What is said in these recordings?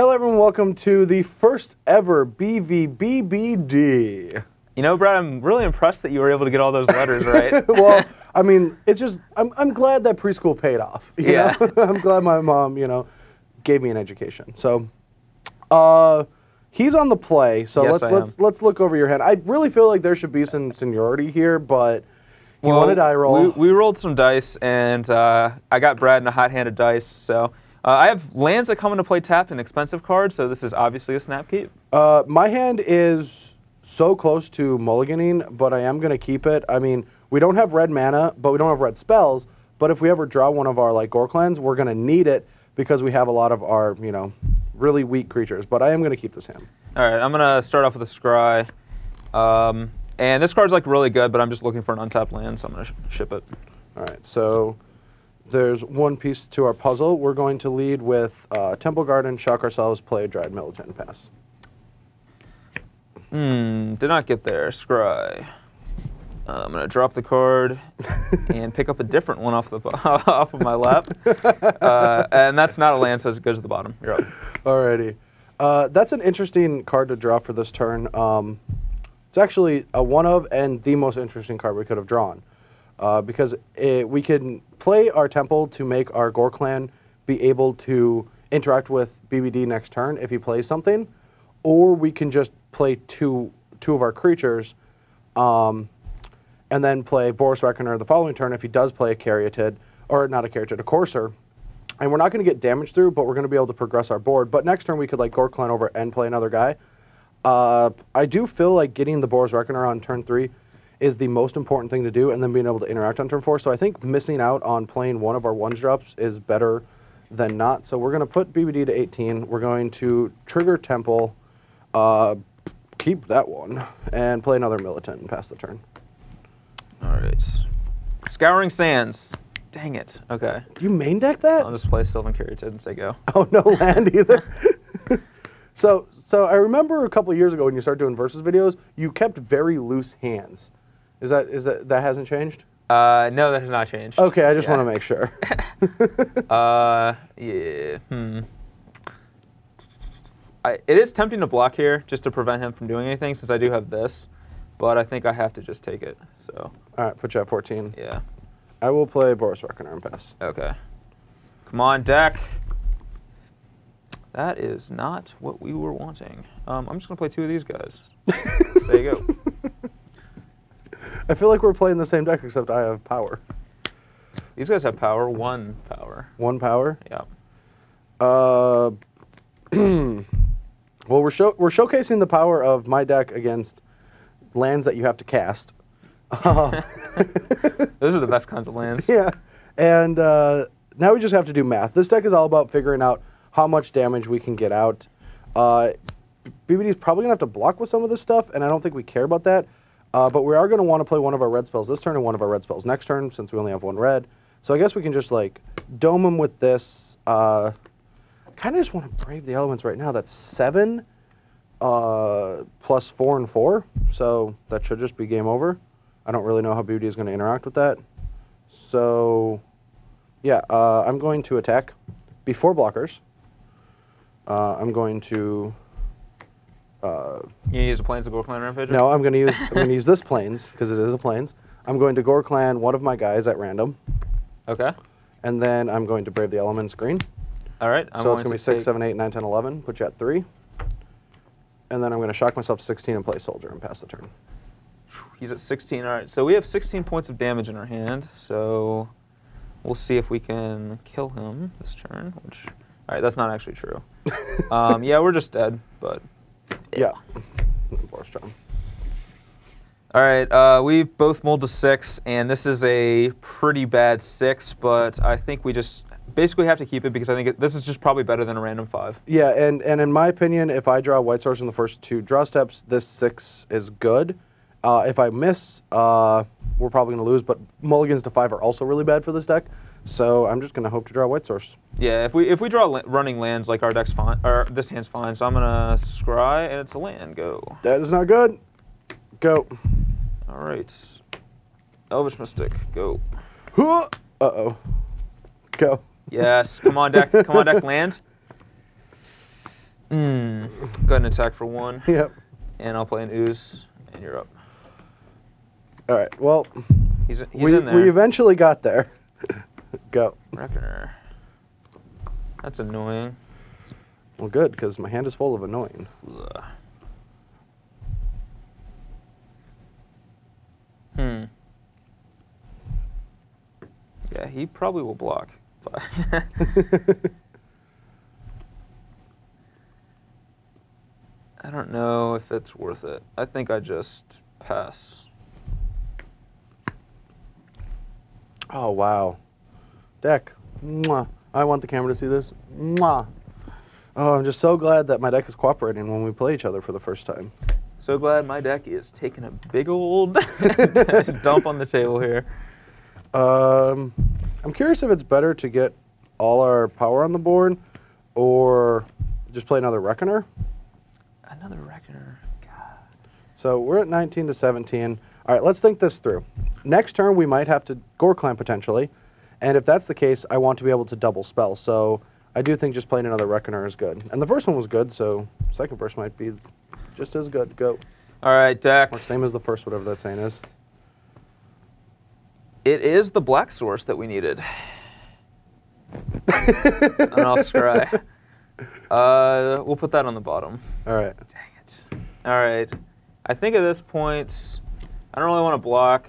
Hello everyone, welcome to the first ever BBD. You know, Brad, I'm really impressed that you were able to get all those letters right. Well, I mean, it's just, I'm glad that preschool paid off. You know? I'm glad my mom, gave me an education. So, he's on the play, so yes, let's look over your hand. I really feel like there should be some seniority here, but you want a die roll. We rolled some dice, and I got Brad in a hot-handed dice, so I have lands that come into play tapped and expensive cards, so this is obviously a snap keep. My hand is so close to mulliganing, but I am going to keep it. I mean, we don't have red mana, but we don't have red spells, but if we ever draw one of our, like, Gore Clans, we're going to need it because we have a lot of our, really weak creatures, but I am going to keep this hand. All right, I'm going to start off with a Scry. And this card's, like, really good, but I'm just looking for an untapped land, so I'm going to ship it. All right, so there's one piece to our puzzle. We're going to lead with Temple Garden, shock ourselves, play Dried Militant, pass. Did not get there. Scry. I'm going to drop the card and pick up a different one off of my lap. And that's not a land, so it goes to the bottom. You're up. Alrighty. That's an interesting card to draw for this turn. It's actually a one of and the most interesting card we could have drawn. Because we can play our Temple to make our Gore Clan be able to interact with BBD next turn if he plays something. Or we can just play two of our creatures and then play Boros Reckoner the following turn if he does play a Caryatid, or not a Caryatid, a Courser. And we're not going to get damage through, but we're going to be able to progress our board. But next turn we could like Gore Clan over and play another guy. I do feel like getting the Boros Reckoner on turn 3 is the most important thing to do, and then being able to interact on turn 4. So I think missing out on playing one of our 1-drops is better than not. So we're going to put BBD to 18. We're going to trigger Temple, keep that one, and play another Militant and pass the turn. All right. Scouring Sands. Dang it. Okay. Do you main deck that? I'll just play Sylvan Caryatid and say go. Oh, no land either? So I remember a couple of years ago when you started doing versus videos, you kept very loose hands. Is that hasn't changed? No, that has not changed. Okay, I just want to make sure. Yeah. It is tempting to block here just to prevent him from doing anything since I do have this, but I think I have to just take it. So. All right, put you at 14. Yeah. I will play Boros Reckoner and pass. Okay. Come on, deck. That is not what we were wanting. I'm just going to play 2 of these guys. Say go. I feel like we're playing the same deck, except I have power. These guys have power. 1 power. 1 power? Yeah. Well, we're showcasing the power of my deck against lands that you have to cast. Those are the best kinds of lands. Yeah. And now we just have to do math. This deck is all about figuring out how much damage we can get out. BBD is probably going to have to block with some of this stuff, and I don't think we care about that. But we are going to want to play one of our red spells this turn and one of our red spells next turn, since we only have 1 red. So I guess we can just, like, dome him with this. I kind of just want to Brave the Elements right now. That's 7 plus 4 and 4. So that should just be game over. I don't really know how BBD is going to interact with that. So, yeah, I'm going to attack before blockers. I'm going to... You use a Plains of Gore Clan Rampage? No, I'm going to use this Plains, because it is a Plains. I'm going to Gore Clan one of my guys at random. Okay. And then I'm going to Brave the Elements green. All right. So it's going to be 6, 7, 8, 9, 10, 11. Put you at 3. And then I'm going to shock myself to 16 and play Soldier and pass the turn. He's at 16. All right. So we have 16 points of damage in our hand. So we'll see if we can kill him this turn. Which, all right, that's not actually true. Yeah, we're just dead, but... Yeah. Strong. All right, we both mulled to 6, and this is a pretty bad 6, but I think we just basically have to keep it because I think this is just probably better than a random 5. Yeah, and in my opinion, if I draw White Source in the first 2 draw steps, this 6 is good. If I miss, we're probably going to lose, but mulligans to 5 are also really bad for this deck, so I'm just going to hope to draw White Source. Yeah, if we draw running lands, like our deck's fine, or this hand's fine, so I'm going to scry, and it's a land. Go. That is not good. Go. All right. Elvish Mystic, go. Uh-oh. Go. Yes, come on, deck. Come on, deck, land. Go ahead and attack for 1. Yep. And I'll play an ooze, and you're up. All right. Well, he's in there. We eventually got there. Go. Reckoner. That's annoying. Well, good, because my hand is full of annoying. Ugh. Yeah, he probably will block. But I don't know if it's worth it. I think I just pass. Oh, wow. Deck. Mwah. I want the camera to see this. Mwah. Oh, I'm just so glad that my deck is cooperating when we play each other for the first time. So glad my deck is taking a big old dump on the table here. I'm curious if it's better to get all our power on the board or just play another Reckoner. Another Reckoner. God. So we're at 19 to 17. All right, let's think this through. Next turn, we might have to Gore Clan potentially. And if that's the case, I want to be able to double spell. So I do think just playing another Reckoner is good. And the first one was good, so second verse might be just as good. Go. All right, deck. Or same as the first, whatever that saying is. It is the black source that we needed. And I'll scry. We'll put that on the bottom. All right. Dang it. All right. I think at this point, I don't really want to block.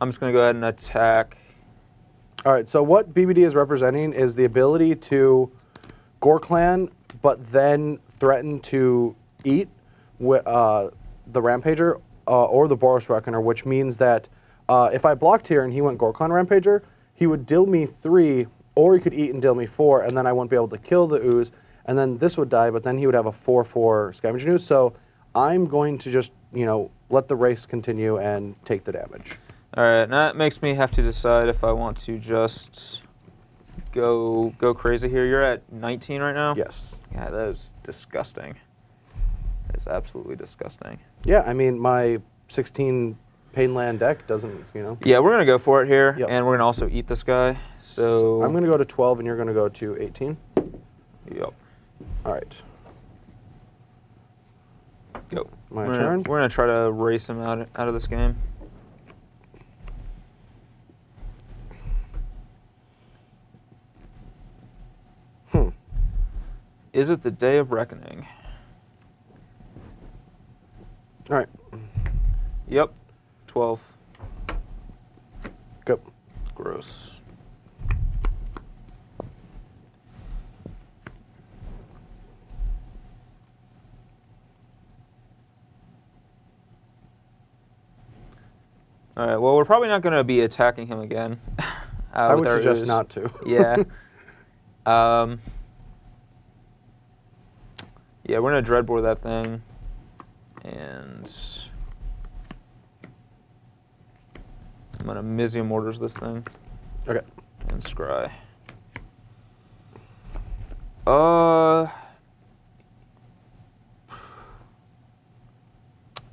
I'm just going to go ahead and attack. All right, so what BBD is representing is the ability to Gore Clan, but then threaten to eat the Rampager or the Boros Reckoner, which means that if I blocked here and he went Gore Clan Rampager, he would deal me 3, or he could eat and deal me 4, and then I wouldn't be able to kill the ooze, and then this would die, but then he would have a 4/4 Scavenging Ooze. So I'm going to just, you know, let the race continue and take the damage. All right, that makes me have to decide if I want to just go crazy here. You're at 19 right now? Yes. Yeah, that is disgusting. That is absolutely disgusting. Yeah, I mean, my 16 Painland deck doesn't, you know. Yeah, we're going to go for it here, Yep. and we're going to also eat this guy. So I'm going to go to 12, and you're going to go to 18. Yep. All right. Go. My we're turn. We're going to try to race him out of this game. Is it the Day of Reckoning? All right. Yep. 12. Go. Gross. All right, well, we're probably not going to be attacking him again. I would suggest not to. Yeah. Yeah, we're going to dreadboard that thing. And I'm going to Mizium Mortars this thing. Okay. And scry.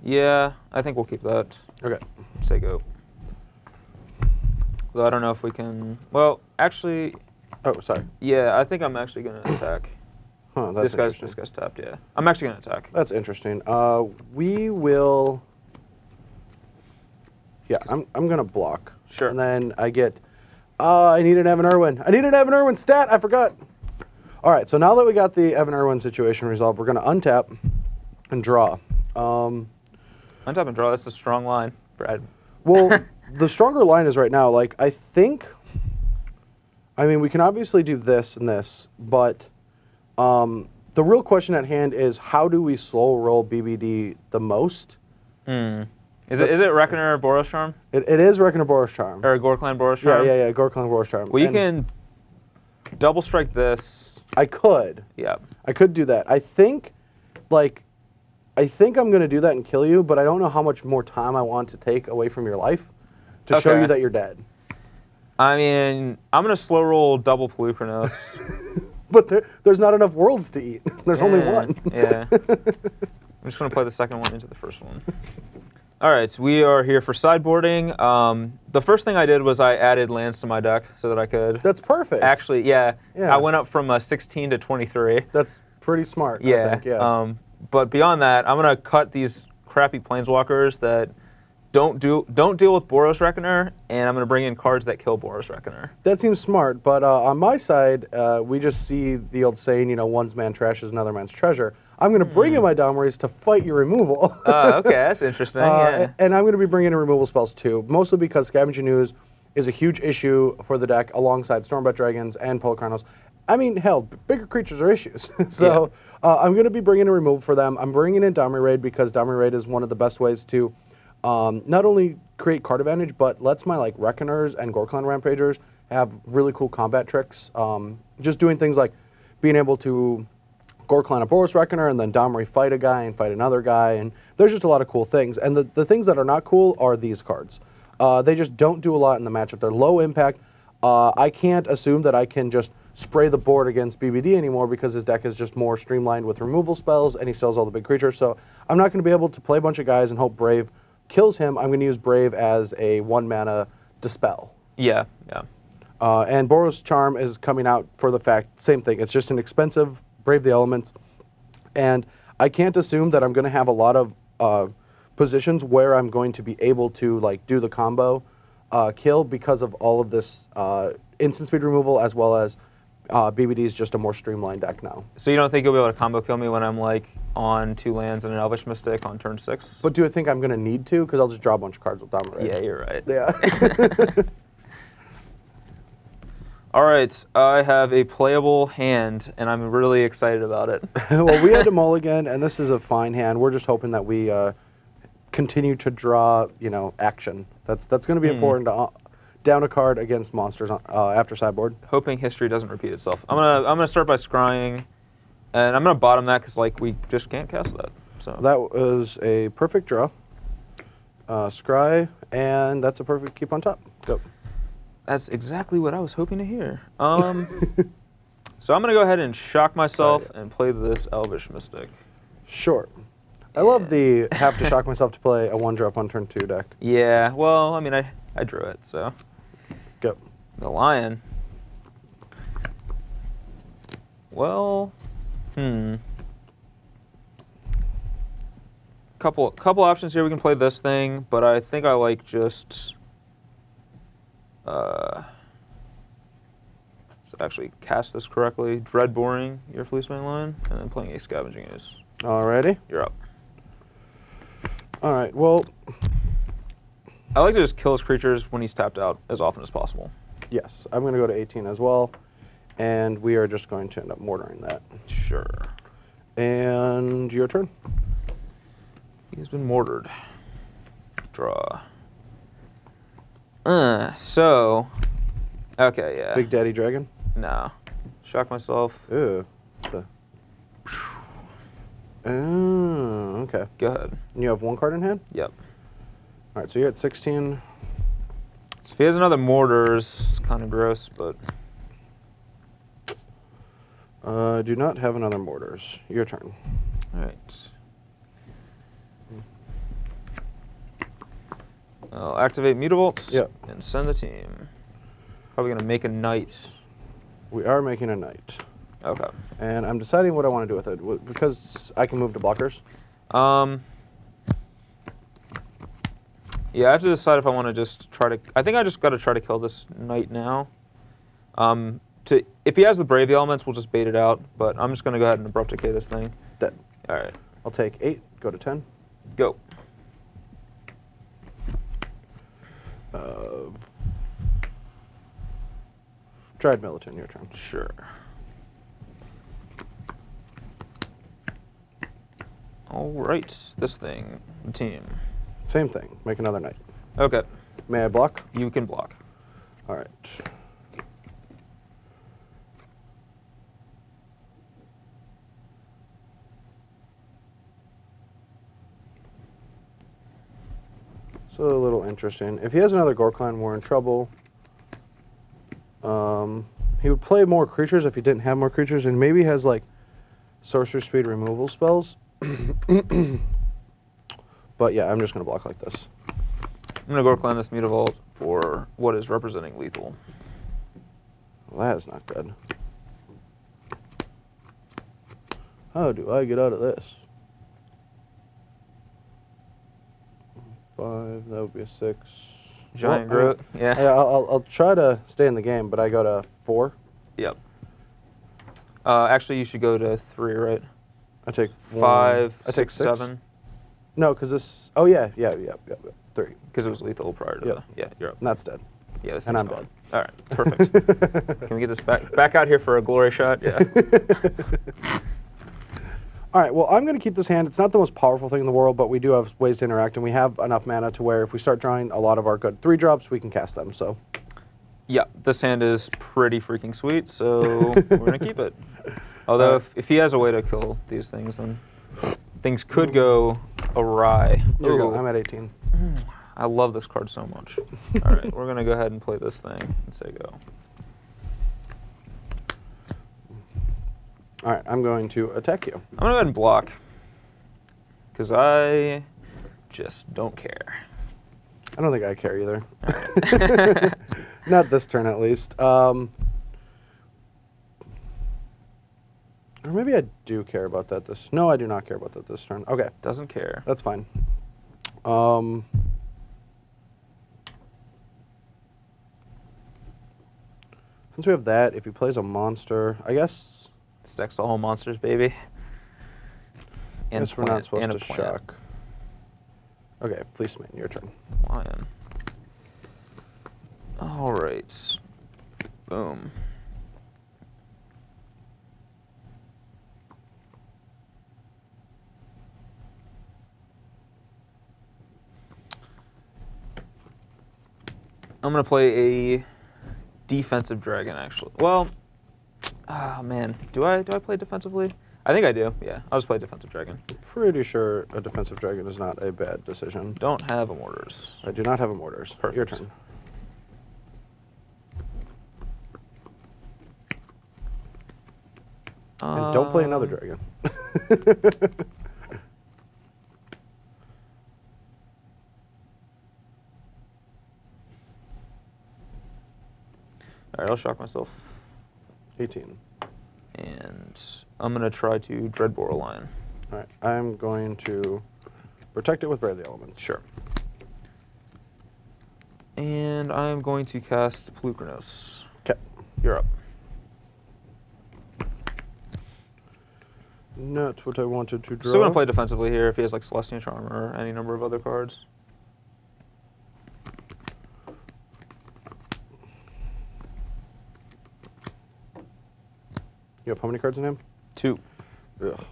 Yeah, I think we'll keep that. Okay. Say go. Though I don't know if we can. Well, actually. Oh, sorry. Yeah, I think I'm actually going to attack. Huh, that's this guy's tapped, yeah. I'm actually going to attack. That's interesting. We will. Yeah, I'm going to block. Sure. And then I get. I need an Evan Irwin. I need an Evan Irwin stat. I forgot. All right. So now that we got the Evan Irwin situation resolved, we're going to untap and draw. Untap and draw. That's a strong line, Brad. Well, the stronger line is right now. Like I think. I mean, we can obviously do this and this, but the real question at hand is how do we slow roll BBD the most? Is it Reckoner or Boros Charm? It is Reckoner Boros Charm. Or Gore Clan Boros Charm? Yeah, Gore Clan Boros Charm. Well, you can double strike this. I could. Yeah. I could do that. I think I'm going to do that and kill you, but I don't know how much more time I want to take away from your life to show you that you're dead. I mean, I'm going to slow roll double Pelucranos. But there's not enough worlds to eat. There's only one. Yeah. I'm just going to play the second one into the first one. All right, we are here for sideboarding. The first thing I did was I added lands to my deck so that I could... That's perfect. Actually, yeah. I went up from 16 to 23. That's pretty smart. Yeah. I think, yeah. But beyond that, I'm gonna cut these crappy planeswalkers that don't deal with Boros Reckoner, and I'm gonna bring in cards that kill Boros Reckoner. That seems smart, but on my side, we just see the old saying, you know, one's man trash is another man's treasure. I'm going to bring in my Domrays to fight your removal. Okay, that's interesting. Yeah. And I'm going to be bringing in removal spells too, mostly because Scavenging Ooze is a huge issue for the deck alongside Stormbat Dragons and Polar Chronos. I mean, hell, bigger creatures are issues. So I'm going to be bringing in removal for them. I'm bringing in Domray Raid because Domray Raid is one of the best ways to not only create card advantage, but lets my like Reckoners and Gorklan Rampagers have really cool combat tricks. Just doing things like being able to Gorklan a Boros Reckoner and then Domray fight a guy and fight another guy, and there's just a lot of cool things. And the things that are not cool are these cards. They just don't do a lot in the matchup. They're low impact. I can't assume that I can just spray the board against BBD anymore because his deck is just more streamlined with removal spells and he still has all the big creatures. So I'm not going to be able to play a bunch of guys and hope Brave kills him. I'm going to use Brave as a 1-mana Dispel. Yeah, yeah. And Boros Charm is coming out for the fact, same thing, it's just an expensive Brave the Elements. And I can't assume that I'm going to have a lot of positions where I'm going to be able to like do the combo kill because of all of this instant speed removal, as well as BBD is just a more streamlined deck now. So you don't think you'll be able to combo kill me when I'm like on 2 lands and an Elvish Mystic on turn 6? But do you think I'm going to need to? Because I'll just draw a bunch of cards with Domray. Yeah, you're right. Yeah. All right, I have a playable hand, and I'm really excited about it. Well, we had a mulligan, and this is a fine hand. We're just hoping that we continue to draw, you know, action. That's going to be important to down a card against monsters after sideboard. Hoping history doesn't repeat itself. I'm gonna start by scrying, and I'm gonna bottom that because like we just can't cast that. So that was a perfect draw. Scry, and that's a perfect keep on top. Go. That's exactly what I was hoping to hear. So I'm going to go ahead and shock myself and play this Elvish Mystic. Sure. I love the have to shock myself to play a 1-drop on turn 2 deck. Yeah, well, I mean, I drew it, so. Go. The Lion. Well, Couple options here. We can play this thing, but I think I like just... so actually cast this correctly. Dread Boring your Fleecemane Lion, and then playing a Scavenging Ooze. Alrighty. You're up. Alright, well... I like to just kill his creatures when he's tapped out as often as possible. Yes, I'm going to go to 18 as well, and we are just going to end up mortaring that. Sure. And your turn. He's been mortared. Draw. So, okay, yeah. Big Daddy Dragon? No. Shock myself. Ew. Oh, okay. Go ahead. And you have 1 card in hand? Yep. All right, so you're at 16. So if he has another Mortars, it's kind of gross, but... Do not have another Mortars. Your turn. All right. I'll activate Mutavaults and send the team. Probably going to make a knight. We are making a knight. Okay. And I'm deciding what I want to do with it, because I can move to blockers. Yeah, I have to decide if I want to just try to... I think I just got to try to kill this knight now. If he has the Brave Elements, we'll just bait it out, but I'm just going to go ahead and Abrupt Decay this thing. Dead. All right. I'll take 8, go to 10. Go. Dryad Militant, your turn. Sure. All right, this thing, the team. Same thing, make another knight. Okay. May I block? You can block. All right. So a little interesting. If he has another Gorklan, we're in trouble. He would play more creatures if he didn't have more creatures, and maybe has like sorcerer speed removal spells. But yeah, I'm just gonna block like this. I'm gonna Gorklan this Mutavault for what is representing lethal. Well, that is not good. How do I get out of this? 5, that would be a 6. Giant Well, Groot, yeah. I'll try to stay in the game, but I go to 4. Yep. Actually, you should go to 3, right? I take 5, I take 6, 6. 7. No, because this. Oh yeah, 3. Because it was lethal prior to Yep. the. Yeah, you're up. And that's dead. Yeah, this And thing's I'm gone. All right, perfect. Can we get this back out here for a glory shot? Yeah. All right, well, I'm going to keep this hand. It's not the most powerful thing in the world, but we do have ways to interact, and we have enough mana to where if we start drawing a lot of our good 3-drops, we can cast them, so. Yeah, this hand is pretty freaking sweet, so we're going to keep it. Although if he has a way to kill these things, then things could go awry. Here we go. I'm at 18. I love this card so much. All right, we're going to go ahead and play this thing and say go. All right, I'm going to attack you. I'm going to go ahead and block. Because I just don't care. I don't think I care either. All right. Not this turn, at least. Or maybe I do care about that this... No, I do not care about that this turn. Okay. Doesn't care. That's fine. Since we have that, if he plays a monster, I guess... Stacks the whole monsters, baby. I guess we're not supposed to shock. Okay, Fleeceman, your turn. Lion. All right. Boom. I'm going to play a defensive dragon, actually. Well, oh, man. Do I play defensively? I think I do, yeah. I'll just play defensive dragon. Pretty sure a defensive dragon is not a bad decision. Don't have a mortars. I do not have a mortars. Perfect. Your turn. And don't play another dragon. All right, I'll shock myself. 18. And I'm going to try to Dreadbore a Lion. All right, I'm going to protect it with Brave the Elements. Sure. And I'm going to cast Pelucranos. Okay. You're up. Not what I wanted to draw. Still going to play defensively here if he has like Celestial Charm or any number of other cards. You have how many cards in him? 2. Ugh.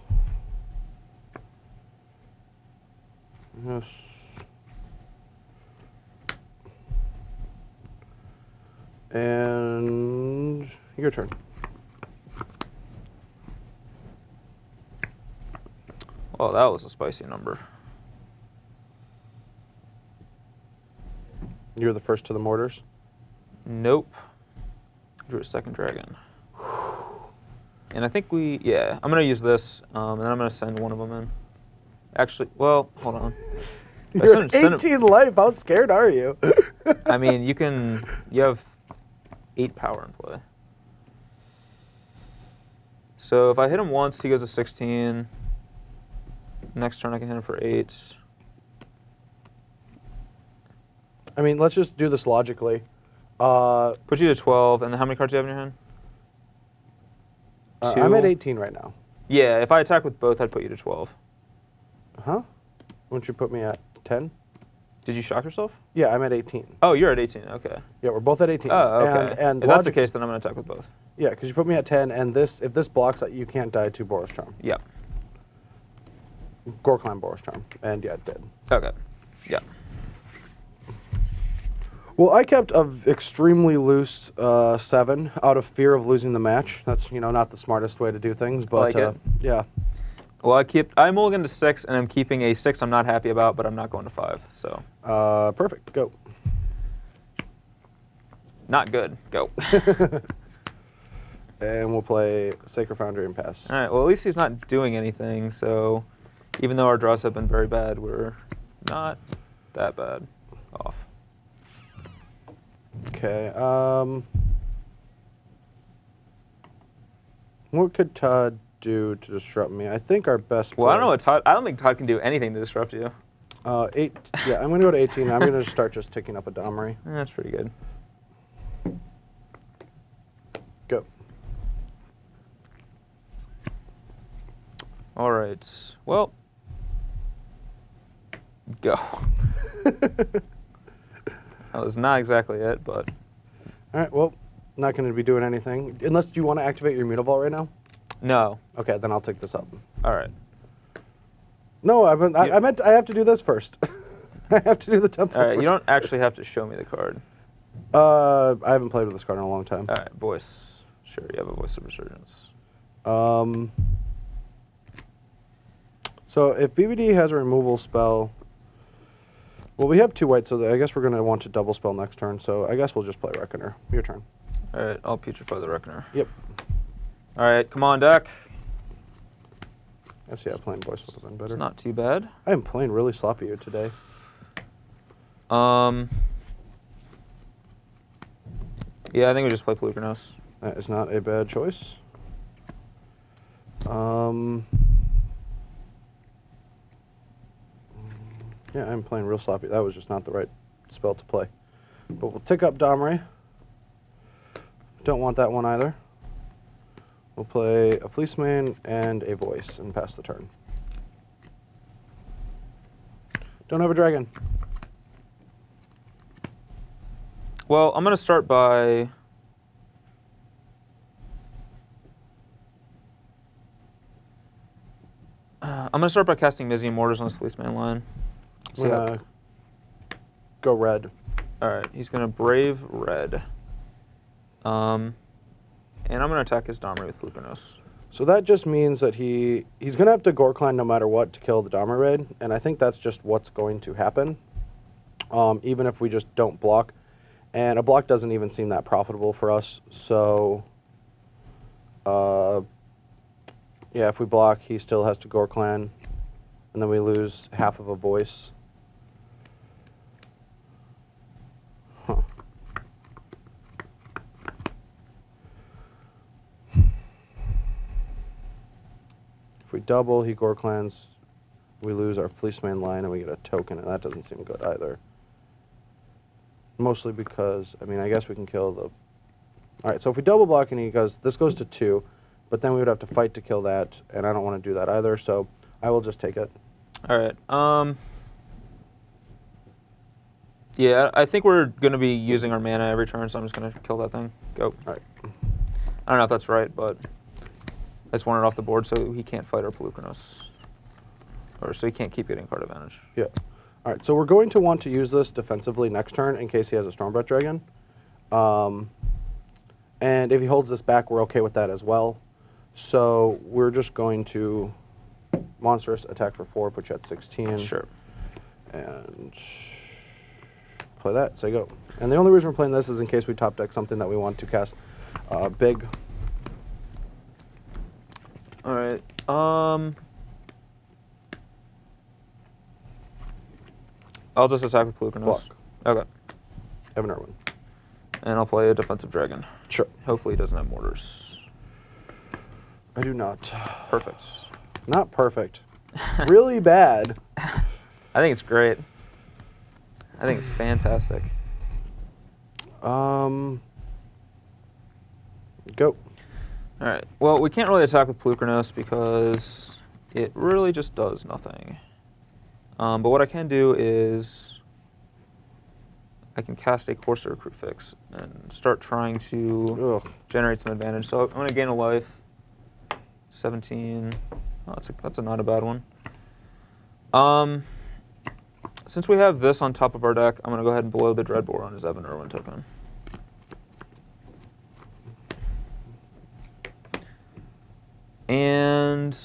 Yes. And your turn. Oh, that was a spicy number. You're the first to the mortars? Nope. Drew a second dragon. And I think yeah, I'm going to use this, and then I'm going to send one of them in. Actually, well, hold on. You're 18 life, how scared are you? I mean, you have 8 power in play. So if I hit him once, he goes to 16. Next turn I can hit him for 8. I mean, let's just do this logically. Put you to 12, and then how many cards do you have in your hand? 2? I'm at 18 right now. Yeah, if I attack with both, I'd put you to 12. Huh? Wouldn't you put me at 10? Did you shock yourself? Yeah, I'm at 18. Oh, you're at 18, okay. Yeah, we're both at 18. Oh, okay. And if that's the case, then I'm going to attack with both. Yeah, because you put me at 10, and if this blocks, you can't die to Boros Charm. Yeah. Gorkline Boros Charm. And yeah, dead. Okay. Yeah. Well, I kept an extremely loose 7 out of fear of losing the match. That's, not the smartest way to do things, but yeah. Well, I'm mulligan to 6, and I'm keeping a 6 I'm not happy about, but I'm not going to 5, so. Perfect. Go. Not good. Go. And we'll play Sacred Foundry and pass. All right, well, at least he's not doing anything, so even though our draws have been very bad, we're not that bad off. Okay. What could Todd do to disrupt me? I think our best. Well, I don't know what Todd. I don't think Todd can do anything to disrupt you. 8. Yeah, I'm gonna go to 18. I'm gonna start just ticking up a Domri. That's pretty good. Go. All right. Well, go. That was not exactly it, but. All right. Well, not going to be doing anything unless you want to activate your Mutavault right now. No. Okay, then I'll take this up. All right. No, I meant I have to do this first. I have to do the template. All right. First. You don't actually have to show me the card. I haven't played with this card in a long time. All right. Voice. Sure, you have a Voice of Resurgence. So if BBD has a removal spell, well, we have 2 white, so I guess we're going to want to double spell next turn. So I guess we'll just play Reckoner. Your turn. All right. I'll putrefy the Reckoner. Yep. All right. Come on, deck. I see. Yeah, playing voice would have been better. It's not too bad. I am playing really sloppy here today. Yeah, I think we just play Pelucranos. That is not a bad choice. Yeah, I'm playing real sloppy. That was just not the right spell to play. But we'll tick up Domri. Don't want that one either. We'll play a Fleecemane and a Voice and pass the turn. Don't have a dragon. Well, I'm going to start by... casting Mizzy and Mortars on this Fleecemane line. I'm gonna go red. All right, he's going to Brave red. And I'm going to attack his Domri with Pelucranos. So that just means that he's going to have to Gorkline no matter what to kill the Domri raid, and I think that's just what's going to happen, even if we just don't block. And a block doesn't even seem that profitable for us, so yeah, if we block, he still has to Gorkline, and then we lose half of a Voice. Huh. If we double, he Gorklines, we lose our Fleecemane line, and we get a token, and that doesn't seem good either. Mostly because, I mean, I guess we can kill the... All right, so if we double block and he goes, this goes to 2, but then we would have to fight to kill that, and I don't want to do that either, so I will just take it. All right. Yeah, I think we're going to be using our mana every turn, so I'm just going to kill that thing. Go. All right. I don't know if that's right, but I just want it off the board so he can't fight our Pelucranos. Or so he can't keep getting card advantage. Yeah. All right, so we're going to want to use this defensively next turn in case he has a Stormbreath Dragon. And if he holds this back, we're okay with that as well. So we're just going to Monstrous, attack for 4, put you at 16. Sure. And play that, say go. And the only reason we're playing this is in case we top deck something that we want to cast big. All right. I'll just attack with Pelucranos. Block. Okay. Have an Irwin. And I'll play a defensive dragon. Sure. Hopefully he doesn't have mortars. I do not. Perfect. Not perfect. Really bad. I think it's great. I think it's fantastic. Go. All right. Well, we can't really attack with Pelucranos because it really just does nothing. But what I can do is I can cast a Courser Recruit Fix and start trying to generate some advantage. So I'm going to gain a life. 17. Oh, that's not a bad one. Since we have this on top of our deck, I'm going to go ahead and blow the Dreadbore on his Evan Irwin token. And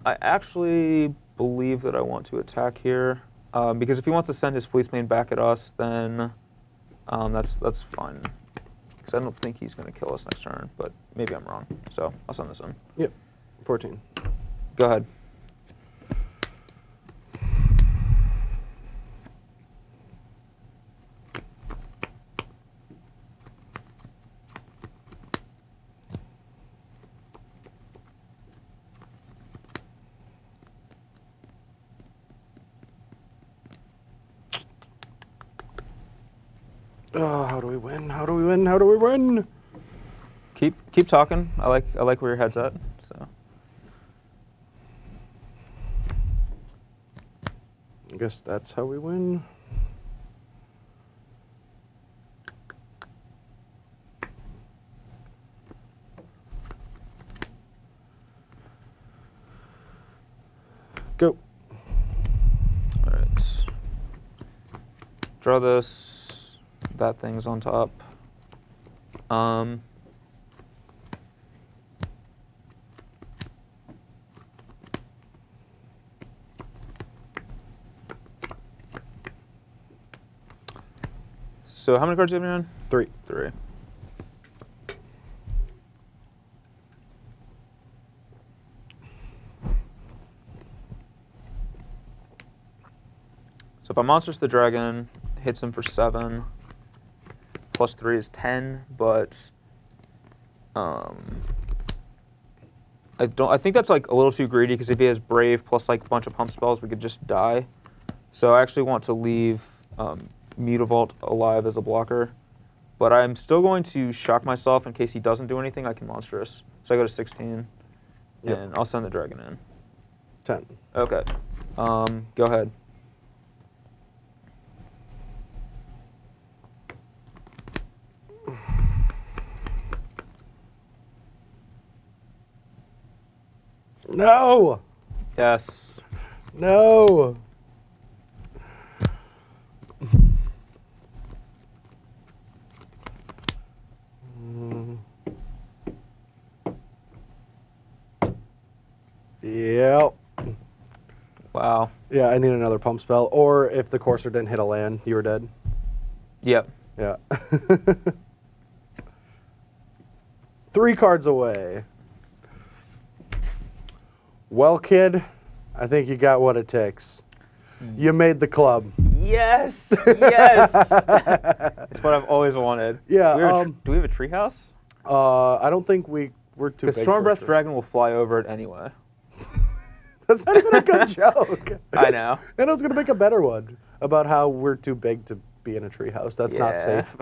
I actually believe that I want to attack here, because if he wants to send his Fleecemane back at us, then that's fine. Because I don't think he's going to kill us next turn, but maybe I'm wrong. So I'll send this in. Yep, 14. Go ahead. Oh, how do we win? How do we win? How do we win? Keep talking. I like where your head's at. So. I guess that's how we win. Go. All right. Draw this. That thing's on top. So how many cards do you have in your hand? 3. 3. So if I monsters the dragon, hits him for 7. Plus 3 is 10, but I think that's like a little too greedy because if he has brave plus like a bunch of pump spells, we could just die. So I actually want to leave Mutavault alive as a blocker, but I'm still going to shock myself in case he doesn't do anything. I can monstrous. So I go to 16, and I'll send the dragon in. 10. Okay. Go ahead. No! Yes. No! Yep. Wow. Yeah, I need another pump spell. Or if the Courser didn't hit a land, you were dead. Yep. Yeah. 3 cards away. Well, kid, I think you got what it takes. You made the club. Yes! Yes! It's what I've always wanted. Yeah. Do we have a treehouse? I don't think we're too big. The Stormbreath Dragon will fly over it anyway. That's not even a good joke. I know. And I was going to make a better one about how we're too big to be in a treehouse. That's not safe.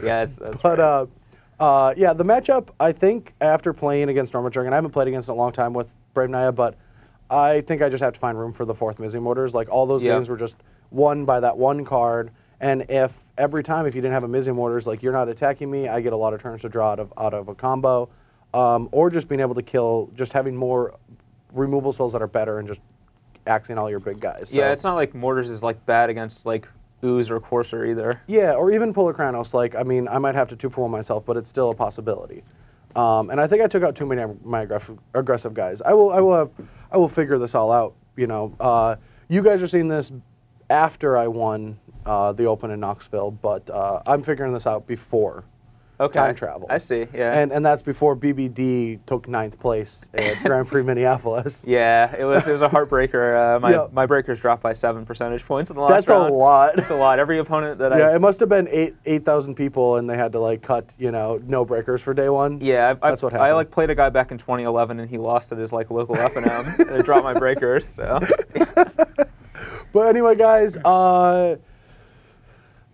Yeah, that's but, right. yeah, the matchup, I think, after playing against Stormbreath Dragon, I haven't played against it in a long time with Brave Naya, but I think I just have to find room for the 4th Mizzy Mortars. Like, all those games were just won by that one card, and if every time if you didn't have a Mizzy Mortars, like, you're not attacking me, I get a lot of turns to draw out of a combo, or just being able to kill, just having more removal spells that are better and just axing all your big guys. So. Yeah, it's not like Mortars is, like, bad against, like, Ooze or Courser either. Yeah, or even Polar Kranos. Like, I mean, I might have to 2-for-1 myself, but it's still a possibility. And I think I took out too many of my aggressive guys. I will figure this all out. You know, you guys are seeing this after I won the Open in Knoxville, but I'm figuring this out before time travel. I see. Yeah. And that's before BBD took 9th place at Grand Prix Minneapolis. Yeah, it was a heartbreaker. My breakers dropped by 7 percentage points in the last round. That's a lot. That's a lot. Every opponent that it must have been 8,000 people, and they had to like cut, you know, no breakers for day 1. Yeah, that's what happened. I like played a guy back in 2011, and he lost at his like local F&M, and it dropped my breakers. So. But anyway, guys,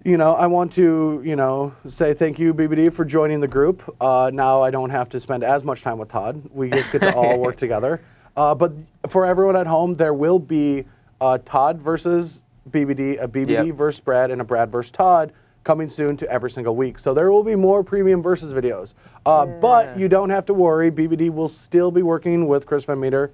you know, I want to, you know, say thank you, BBD, for joining the group. Now I don't have to spend as much time with Todd. We just get to all work together. But for everyone at home, there will be Todd versus BBD, a BBD versus Brad, and a Brad versus Todd coming soon to every single week. So there will be more premium versus videos. But you don't have to worry. BBD will still be working with Chris Van Meter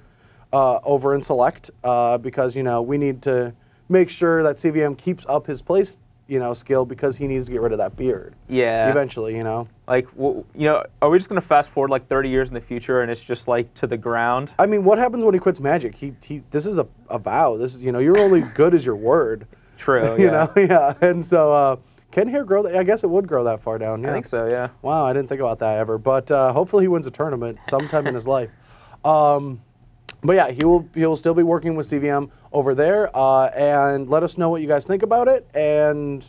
over in Select because, you know, we need to make sure that CVM keeps up his place, you know, skill, because he needs to get rid of that beard. Yeah. Eventually, you know. Like, you know, are we just gonna fast forward like 30 years in the future and it's just like to the ground? I mean, what happens when he quits Magic? This is a vow. This is, you know, you're only good as your word. True. You know, yeah. And so, can hair grow? I guess it would grow that far down. Yeah. I think so. Yeah. Wow, I didn't think about that ever. But hopefully he wins a tournament sometime in his life. But yeah, he will still be working with CVM over there, and let us know what you guys think about it, and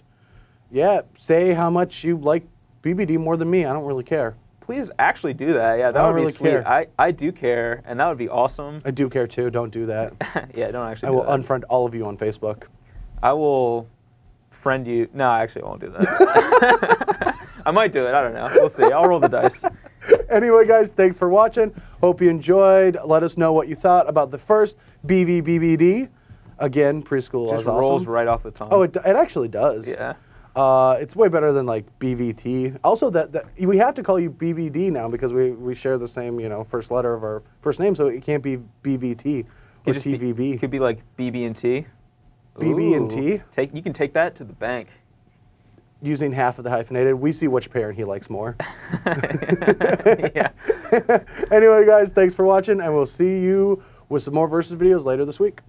yeah, say how much you like BBD more than me. I don't really care. Please actually do that. Yeah, that would be sweet. I do care, and that would be awesome. I do care too. Don't do that. Yeah, don't actually. I will unfriend all of you on Facebook. I will friend you. No, actually, I won't do that. I might do it. I don't know. We'll see. I'll roll the dice. Anyway, guys, thanks for watching. Hope you enjoyed. Let us know what you thought about the first BBD. Again, preschool Just is awesome. rolls right off the tongue. Oh, it actually does. Yeah. It's way better than like BVT. Also, that we have to call you BBD now because we share the same first letter of our first name, so it can't be BVT or TVB. It could be like BB and T. BB and T. You can take that to the bank. Using half of the hyphenated, we see which parent he likes more. Yeah. Anyway, guys, thanks for watching, and we'll see you with some more Versus videos later this week.